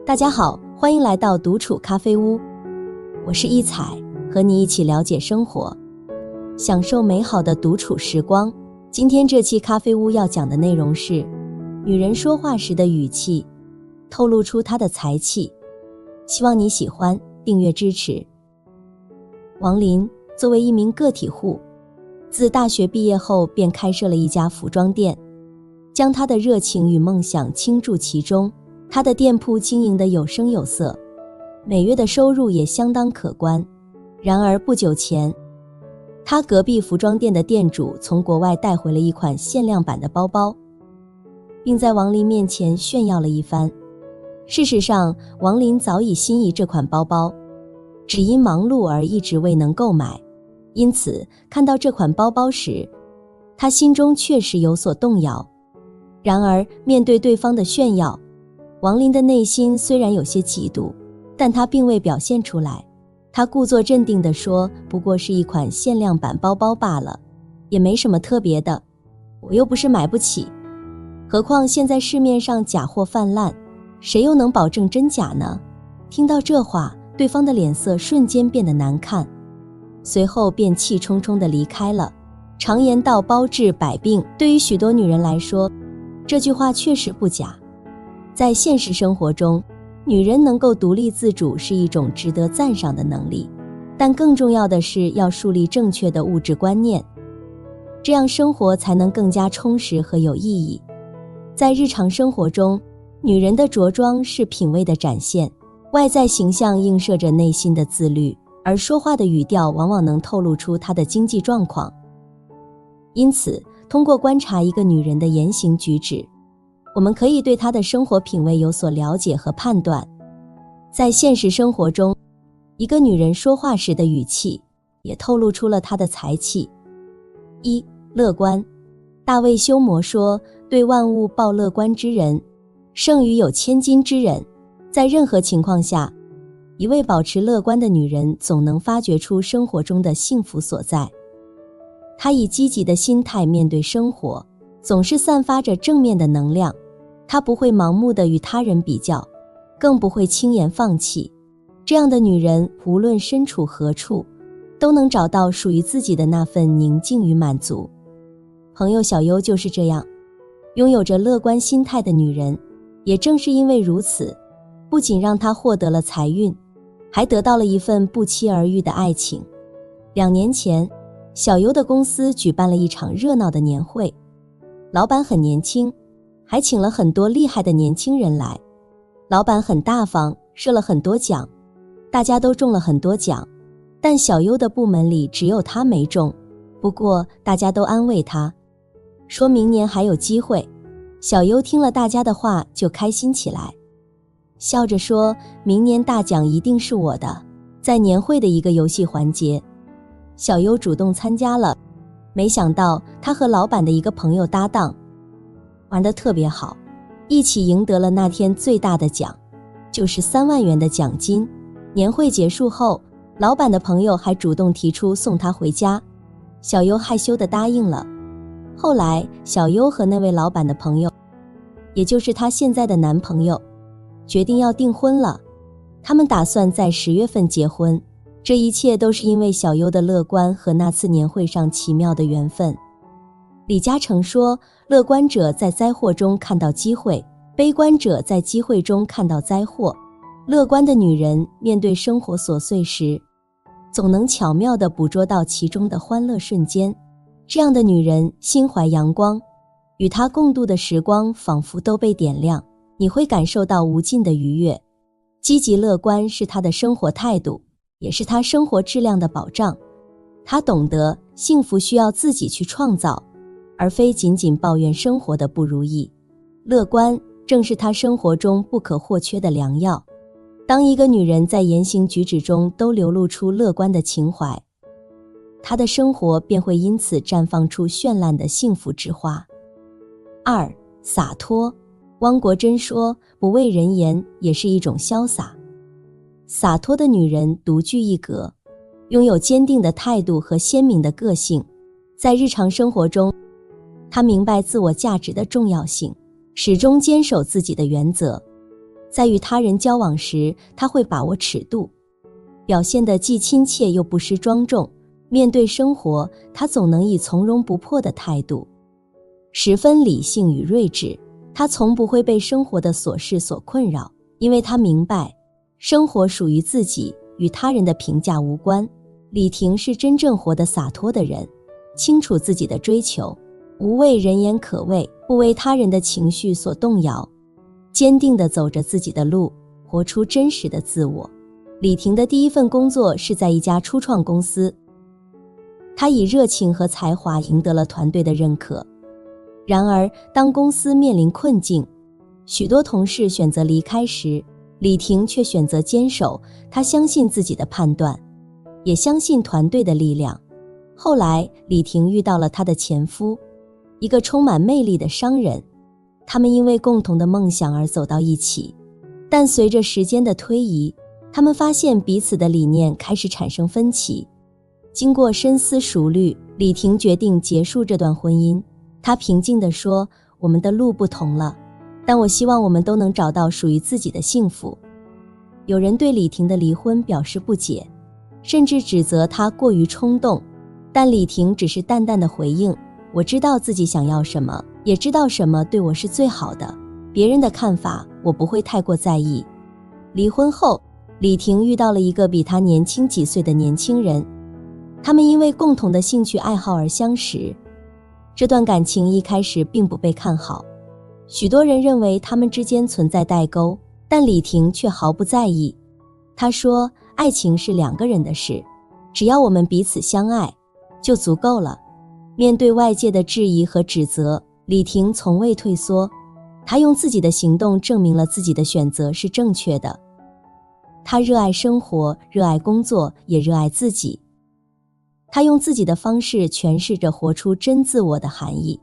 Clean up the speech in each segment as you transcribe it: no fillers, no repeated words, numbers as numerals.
大家好，欢迎来到独处咖啡屋，我是一彩，和你一起了解生活，享受美好的独处时光。今天这期咖啡屋要讲的内容是，女人说话时的语气，透露出她的才气。希望你喜欢，订阅支持。王林作为一名个体户，自大学毕业后便开设了一家服装店，将她的热情与梦想倾注其中。他的店铺经营得有声有色，每月的收入也相当可观。然而不久前，他隔壁服装店的店主从国外带回了一款限量版的包包，并在王林面前炫耀了一番。事实上，王林早已心仪这款包包，只因忙碌而一直未能购买。因此看到这款包包时，他心中确实有所动摇。然而面对对方的炫耀，王林的内心虽然有些嫉妒，但他并未表现出来。他故作镇定地说，不过是一款限量版包包罢了，也没什么特别的，我又不是买不起。何况现在市面上假货泛滥，谁又能保证真假呢？听到这话，对方的脸色瞬间变得难看，随后便气冲冲地离开了。常言道包治百病，对于许多女人来说，这句话确实不假。在现实生活中，女人能够独立自主是一种值得赞赏的能力，但更重要的是要树立正确的物质观念，这样生活才能更加充实和有意义。在日常生活中，女人的着装是品味的展现，外在形象映射着内心的自律，而说话的语调往往能透露出她的经济状况。因此，通过观察一个女人的言行举止，我们可以对她的生活品味有所了解和判断。在现实生活中，一个女人说话时的语气也透露出了她的才气。一、乐观。大卫休谟说，对万物抱乐观之人，胜于有千金之人。在任何情况下，一位保持乐观的女人总能发掘出生活中的幸福所在。她以积极的心态面对生活，总是散发着正面的能量。她不会盲目地与他人比较，更不会轻言放弃。这样的女人，无论身处何处，都能找到属于自己的那份宁静与满足。朋友小优就是这样，拥有着乐观心态的女人，也正是因为如此，不仅让她获得了财运，还得到了一份不期而遇的爱情。2年前，小优的公司举办了一场热闹的年会，老板很年轻，还请了很多厉害的年轻人来。老板很大方，设了很多奖，大家都中了很多奖，但小优的部门里只有他没中。不过大家都安慰他，说明年还有机会。小优听了大家的话就开心起来，笑着说，明年大奖一定是我的。在年会的一个游戏环节，小优主动参加了，没想到他和老板的一个朋友搭档，玩得特别好，一起赢得了那天最大的奖，就是3万元的奖金。年会结束后，老板的朋友还主动提出送他回家，小优害羞地答应了。后来，小优和那位老板的朋友，也就是她现在的男朋友，决定要订婚了。他们打算在10月份结婚。这一切都是因为小优的乐观和那次年会上奇妙的缘分。李嘉诚说，乐观者在灾祸中看到机会，悲观者在机会中看到灾祸。乐观的女人面对生活琐碎时，总能巧妙地捕捉到其中的欢乐瞬间。这样的女人心怀阳光，与她共度的时光仿佛都被点亮，你会感受到无尽的愉悦。积极乐观是她的生活态度，也是她生活质量的保障。她懂得幸福需要自己去创造，而非仅仅抱怨生活的不如意。乐观正是她生活中不可或缺的良药。当一个女人在言行举止中都流露出乐观的情怀，她的生活便会因此绽放出绚烂的幸福之花。2、洒脱。汪国真说，不畏人言也是一种潇洒。洒脱的女人独具一格，拥有坚定的态度和鲜明的个性。在日常生活中，她明白自我价值的重要性，始终坚守自己的原则，在与他人交往时，她会把握尺度，表现得既亲切又不失庄重。面对生活，她总能以从容不迫的态度，十分理性与睿智。她从不会被生活的琐事所困扰，因为她明白，生活属于自己，与他人的评价无关。李婷是真正活得洒脱的人，清楚自己的追求，无为人言可畏，不为他人的情绪所动摇，坚定地走着自己的路，活出真实的自我。李婷的第一份工作是在一家初创公司，她以热情和才华赢得了团队的认可。然而，当公司面临困境，许多同事选择离开时，李婷却选择坚守。她相信自己的判断，也相信团队的力量。后来，李婷遇到了她的前夫，一个充满魅力的商人。他们因为共同的梦想而走到一起，但随着时间的推移，他们发现彼此的理念开始产生分歧。经过深思熟虑，李婷决定结束这段婚姻。她平静地说：“我们的路不同了，但我希望我们都能找到属于自己的幸福。”有人对李婷的离婚表示不解，甚至指责她过于冲动，但李婷只是淡淡的回应：“我知道自己想要什么，也知道什么对我是最好的，别人的看法我不会太过在意。”离婚后，李婷遇到了一个比她年轻几岁的年轻人，他们因为共同的兴趣爱好而相识。这段感情一开始并不被看好，许多人认为他们之间存在代沟，但李婷却毫不在意。她说：“爱情是两个人的事，只要我们彼此相爱，就足够了。”面对外界的质疑和指责，李婷从未退缩，她用自己的行动证明了自己的选择是正确的。她热爱生活，热爱工作，也热爱自己。她用自己的方式诠释着活出真自我的含义。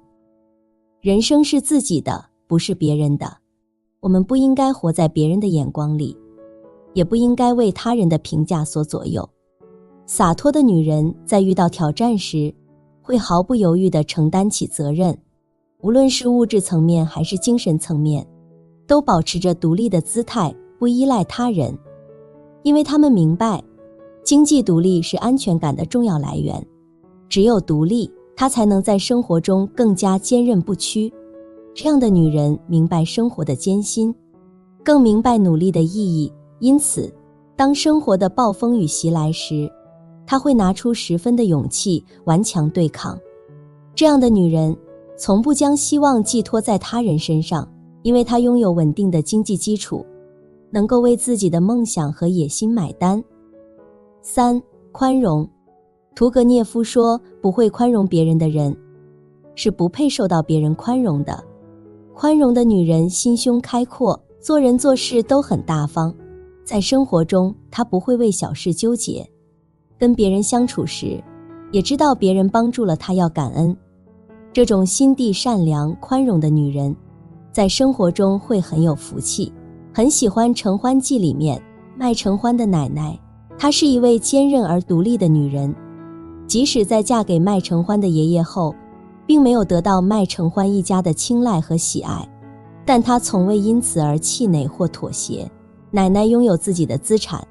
人生是自己的，不是别人的。我们不应该活在别人的眼光里，也不应该为他人的评价所左右。洒脱的女人在遇到挑战时，会毫不犹豫地承担起责任，无论是物质层面还是精神层面，都保持着独立的姿态，不依赖他人。因为她们明白，经济独立是安全感的重要来源，只有独立，她才能在生活中更加坚韧不屈。这样的女人明白生活的艰辛，更明白努力的意义，因此，当生活的暴风雨袭来时，她会拿出10分的勇气，顽强对抗。这样的女人，从不将希望寄托在他人身上，因为她拥有稳定的经济基础，能够为自己的梦想和野心买单。3. 宽容。屠格涅夫说，不会宽容别人的人，是不配受到别人宽容的。宽容的女人心胸开阔，做人做事都很大方。在生活中，她不会为小事纠结，跟别人相处时，也知道别人帮助了她要感恩。这种心地善良、宽容的女人，在生活中会很有福气。很喜欢《承欢记》里面麦承欢的奶奶，她是一位坚韧而独立的女人。即使在嫁给麦承欢的爷爷后，并没有得到麦承欢一家的青睐和喜爱，但她从未因此而气馁或妥协。奶奶拥有自己的资产，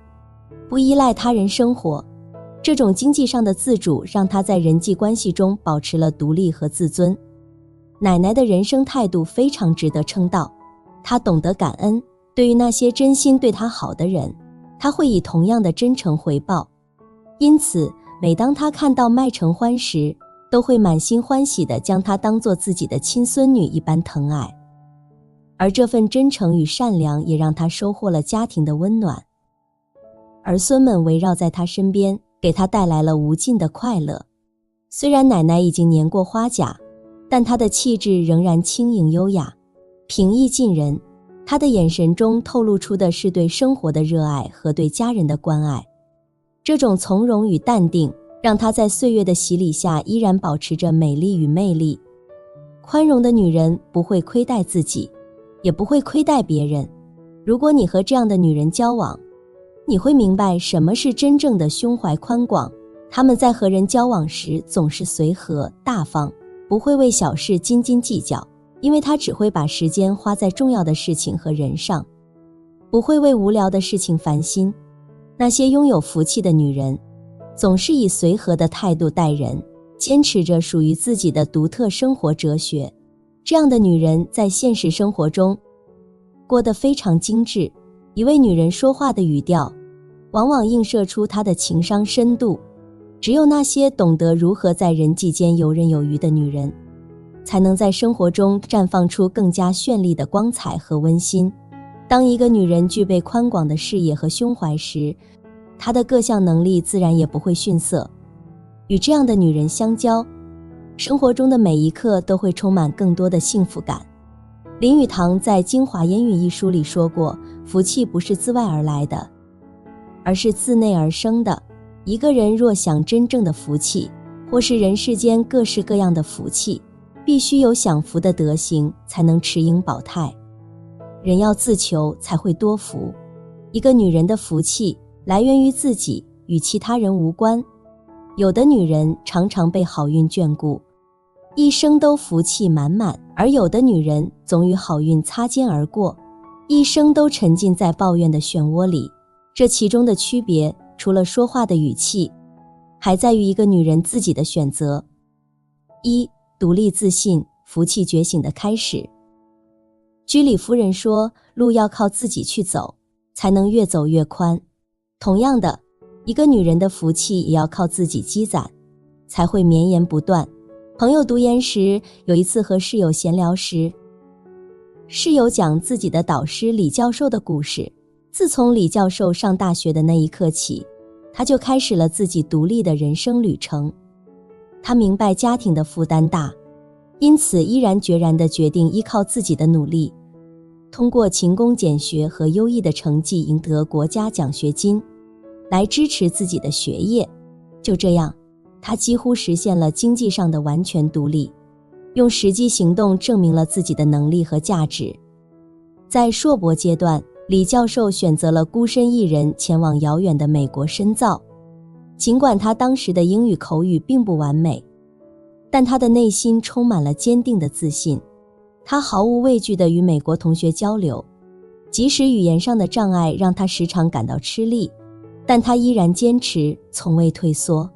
不依赖他人生活，这种经济上的自主让她在人际关系中保持了独立和自尊。奶奶的人生态度非常值得称道，她懂得感恩，对于那些真心对她好的人，她会以同样的真诚回报。因此，每当她看到麦承欢时，都会满心欢喜地将她当作自己的亲孙女一般疼爱。而这份真诚与善良也让她收获了家庭的温暖，儿孙们围绕在她身边，给她带来了无尽的快乐。虽然奶奶已经年过花甲，但她的气质仍然轻盈优雅，平易近人。她的眼神中透露出的是对生活的热爱和对家人的关爱。这种从容与淡定，让她在岁月的洗礼下依然保持着美丽与魅力。宽容的女人不会亏待自己，也不会亏待别人。如果你和这样的女人交往，你会明白什么是真正的胸怀宽广。她们在和人交往时总是随和大方，不会为小事斤斤计较，因为她只会把时间花在重要的事情和人上。不会为无聊的事情烦心。那些拥有福气的女人，总是以随和的态度待人，坚持着属于自己的独特生活哲学。这样的女人在现实生活中过得非常精致。一位女人说话的语调往往映射出她的情商深度。只有那些懂得如何在人际间游刃有余的女人，才能在生活中绽放出更加绚丽的光彩和温馨。当一个女人具备宽广的视野和胸怀时，她的各项能力自然也不会逊色。与这样的女人相交，生活中的每一刻都会充满更多的幸福感。林语堂在《京华烟云》一书里说过，福气不是自外而来的，而是自内而生的。一个人若想真正的福气，或是人世间各式各样的福气，必须有享福的德行，才能持盈保泰。人要自求，才会多福。一个女人的福气来源于自己，与其他人无关。有的女人常常被好运眷顾，一生都福气满满，而有的女人总与好运擦肩而过，一生都沉浸在抱怨的漩涡里。这其中的区别，除了说话的语气，还在于一个女人自己的选择。一、独立自信，福气觉醒的开始。居里夫人说，路要靠自己去走，才能越走越宽。同样的，一个女人的福气也要靠自己积攒，才会绵延不断。朋友读研时，有一次和室友闲聊时，室友讲自己的导师李教授的故事。自从李教授上大学的那一刻起，他就开始了自己独立的人生旅程。他明白家庭的负担大，因此毅然决然地决定依靠自己的努力，通过勤工俭学和优异的成绩赢得国家奖学金，来支持自己的学业。就这样，他几乎实现了经济上的完全独立，用实际行动证明了自己的能力和价值。在硕博阶段，李教授选择了孤身一人前往遥远的美国深造。尽管他当时的英语口语并不完美，但他的内心充满了坚定的自信。他毫无畏惧地与美国同学交流，即使语言上的障碍让他时常感到吃力，但他依然坚持，从未退缩。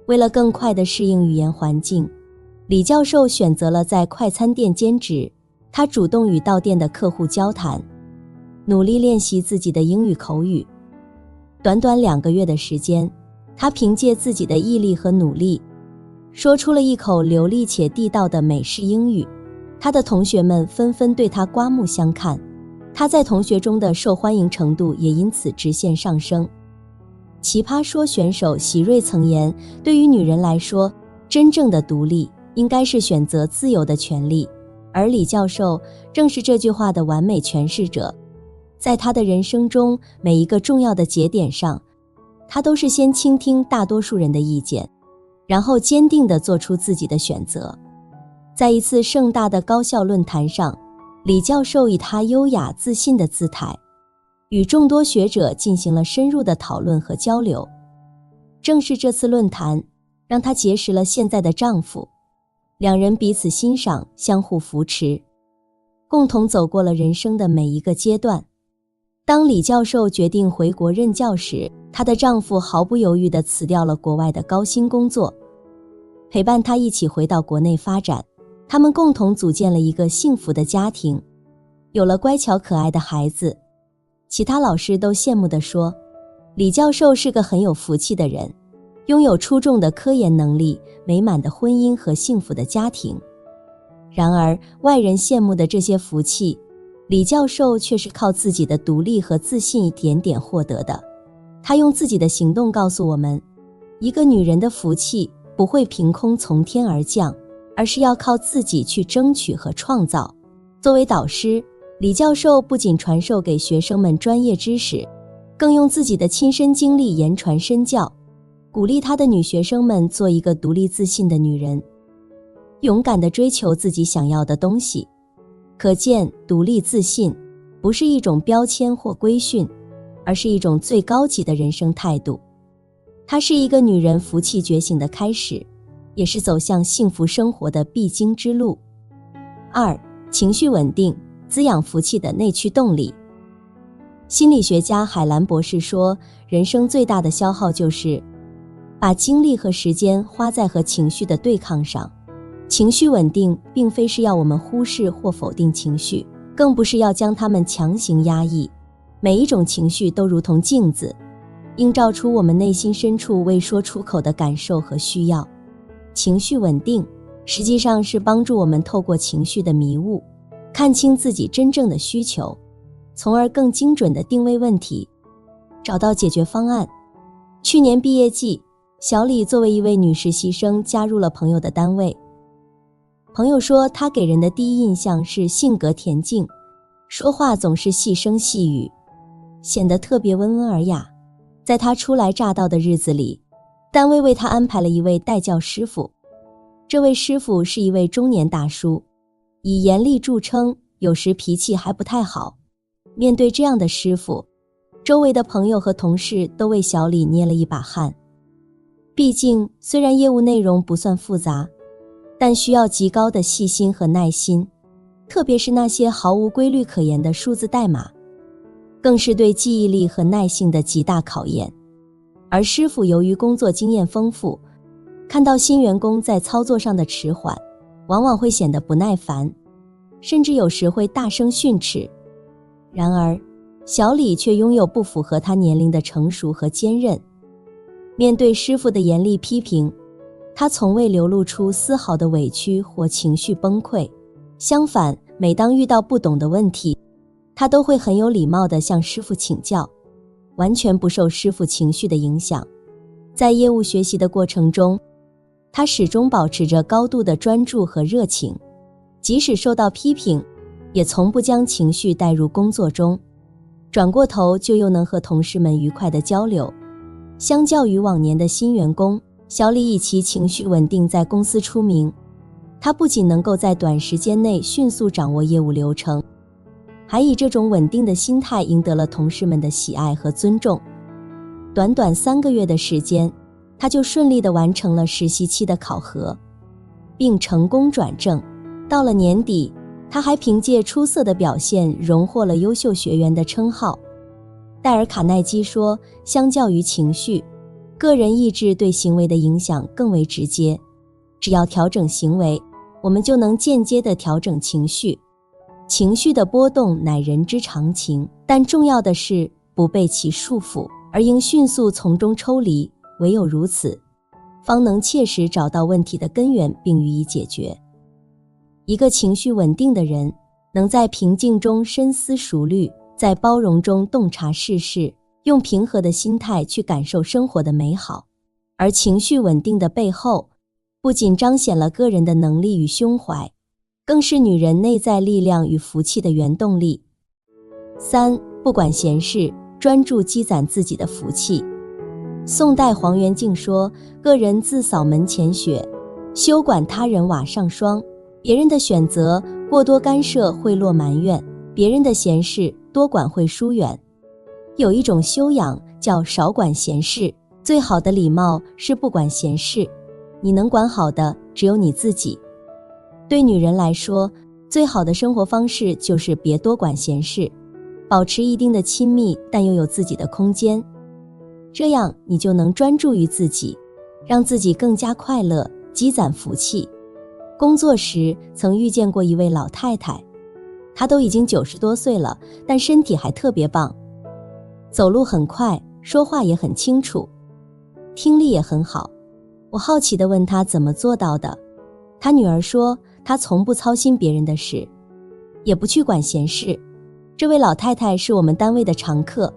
为了更快地适应语言环境，李教授选择了在快餐店兼职。他主动与到店的客户交谈，努力练习自己的英语口语。短短2个月的时间，他凭借自己的毅力和努力，说出了一口流利且地道的美式英语。他的同学们纷纷对他刮目相看，他在同学中的受欢迎程度也因此直线上升。奇葩说选手席瑞曾言，对于女人来说，真正的独立应该是选择自由的权利，而李教授正是这句话的完美诠释者。在他的人生中每一个重要的节点上，他都是先倾听大多数人的意见，然后坚定地做出自己的选择。在一次盛大的高校论坛上，李教授以他优雅自信的姿态，与众多学者进行了深入的讨论和交流。正是这次论坛，让他结识了现在的丈夫，两人彼此欣赏，相互扶持，共同走过了人生的每一个阶段。当李教授决定回国任教时，她的丈夫毫不犹豫地辞掉了国外的高薪工作，陪伴她一起回到国内发展。他们共同组建了一个幸福的家庭，有了乖巧可爱的孩子。其他老师都羡慕地说，李教授是个很有福气的人，拥有出众的科研能力、美满的婚姻和幸福的家庭。然而，外人羡慕的这些福气，李教授却是靠自己的独立和自信一点点获得的。他用自己的行动告诉我们，一个女人的福气不会凭空从天而降，而是要靠自己去争取和创造。作为导师，李教授不仅传授给学生们专业知识，更用自己的亲身经历言传身教，鼓励他的女学生们做一个独立自信的女人，勇敢地追求自己想要的东西。可见，独立自信不是一种标签或规训，而是一种最高级的人生态度。它是一个女人福气觉醒的开始，也是走向幸福生活的必经之路。2. 情绪稳定，滋养福气的内驱动力。心理学家海兰博士说，人生最大的消耗就是把精力和时间花在和情绪的对抗上。情绪稳定并非是要我们忽视或否定情绪，更不是要将它们强行压抑。每一种情绪都如同镜子，映照出我们内心深处未说出口的感受和需要。情绪稳定实际上是帮助我们透过情绪的迷雾，看清自己真正的需求，从而更精准地定位问题，找到解决方案。去年毕业季，小李作为一位女实习生加入了朋友的单位。朋友说，她给人的第一印象是性格恬静，说话总是细声细语，显得特别温文尔雅。在她初来乍到的日子里，单位为她安排了一位代教师傅。这位师傅是一位中年大叔，以严厉著称，有时脾气还不太好。面对这样的师傅，周围的朋友和同事都为小李捏了一把汗。毕竟，虽然业务内容不算复杂，但需要极高的细心和耐心，特别是那些毫无规律可言的数字代码，更是对记忆力和耐性的极大考验。而师傅由于工作经验丰富，看到新员工在操作上的迟缓，往往会显得不耐烦，甚至有时会大声训斥。然而，小李却拥有不符合他年龄的成熟和坚韧。面对师傅的严厉批评，他从未流露出丝毫的委屈或情绪崩溃。相反，每当遇到不懂的问题，他都会很有礼貌地向师傅请教，完全不受师傅情绪的影响。在业务学习的过程中，他始终保持着高度的专注和热情，即使受到批评，也从不将情绪带入工作中，转过头就又能和同事们愉快地交流。相较于往年的新员工，小李以其情绪稳定在公司出名。他不仅能够在短时间内迅速掌握业务流程，还以这种稳定的心态赢得了同事们的喜爱和尊重。短短3个月的时间，他就顺利地完成了实习期的考核，并成功转正。到了年底，他还凭借出色的表现荣获了优秀学员的称号。戴尔·卡耐基说，相较于情绪，个人意志对行为的影响更为直接。只要调整行为，我们就能间接地调整情绪。情绪的波动乃人之常情，但重要的是不被其束缚，而应迅速从中抽离。唯有如此，方能切实找到问题的根源并予以解决。一个情绪稳定的人，能在平静中深思熟虑，在包容中洞察世事，用平和的心态去感受生活的美好。而情绪稳定的背后，不仅彰显了个人的能力与胸怀，更是女人内在力量与福气的原动力。3. 不管闲事，专注积攒自己的福气。宋代黄元敬说，个人自扫门前雪，休管他人瓦上霜。别人的选择过多干涉会落埋怨，别人的闲事多管会疏远。有一种修养叫少管闲事，最好的礼貌是不管闲事，你能管好的只有你自己。对女人来说，最好的生活方式就是别多管闲事，保持一定的亲密，但又有自己的空间。这样你就能专注于自己，让自己更加快乐，积攒福气。工作时曾遇见过一位老太太，她都已经90多岁了，但身体还特别棒，走路很快，说话也很清楚，听力也很好。我好奇地问她怎么做到的，她女儿说，她从不操心别人的事，也不去管闲事。这位老太太是我们单位的常客，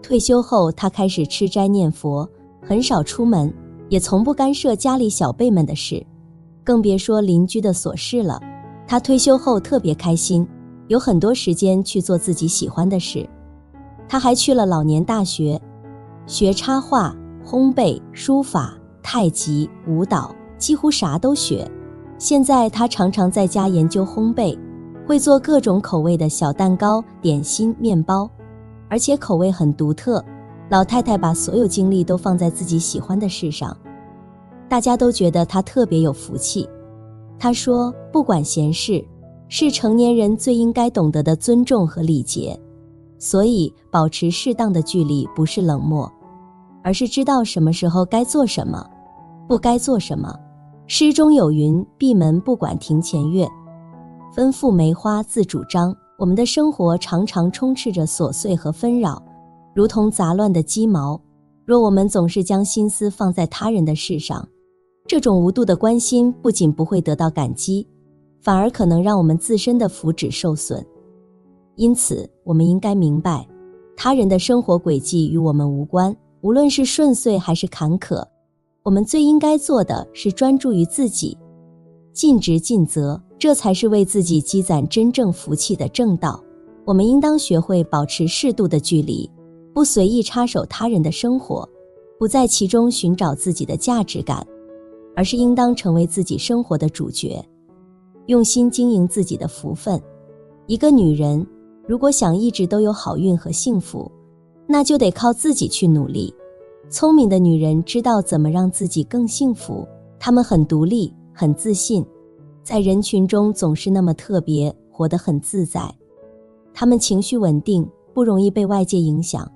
退休后她开始吃斋念佛，很少出门，也从不干涉家里小辈们的事，更别说邻居的琐事了。她退休后特别开心，有很多时间去做自己喜欢的事。她还去了老年大学，学插画、烘焙、书法、太极、舞蹈，几乎啥都学。现在她常常在家研究烘焙，会做各种口味的小蛋糕、点心、面包，而且口味很独特。老太太把所有精力都放在自己喜欢的事上，大家都觉得她特别有福气。她说，不管闲事，是成年人最应该懂得的尊重和礼节。所以保持适当的距离不是冷漠，而是知道什么时候该做什么，不该做什么。诗中有云，闭门不管庭前月，吩咐梅花自主张。我们的生活常常充斥着琐碎和纷扰，如同杂乱的鸡毛。若我们总是将心思放在他人的事上，这种无度的关心不仅不会得到感激，反而可能让我们自身的福祉受损。因此，我们应该明白，他人的生活轨迹与我们无关，无论是顺遂还是坎坷，我们最应该做的是专注于自己，尽职尽责，这才是为自己积攒真正福气的正道。我们应当学会保持适度的距离，不随意插手他人的生活，不在其中寻找自己的价值感，而是应当成为自己生活的主角，用心经营自己的福分。一个女人如果想一直都有好运和幸福，那就得靠自己去努力。聪明的女人知道怎么让自己更幸福，她们很独立，很自信，在人群中总是那么特别，活得很自在。她们情绪稳定，不容易被外界影响，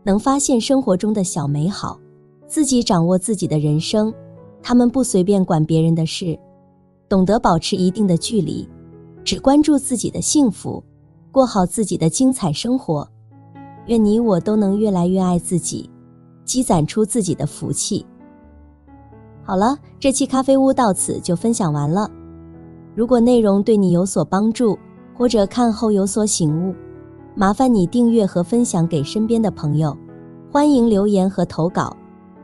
能发现生活中的小美好，自己掌握自己的人生。她们不随便管别人的事，懂得保持一定的距离，只关注自己的幸福，过好自己的精彩生活。愿你我都能越来越爱自己，积攒出自己的福气。好了，这期咖啡屋到此就分享完了。如果内容对你有所帮助，或者看后有所醒悟，麻烦你订阅和分享给身边的朋友。欢迎留言和投稿，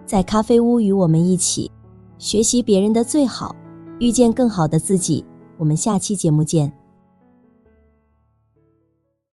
在咖啡屋与我们一起学习别人的最好，遇见更好的自己。我们下期节目见。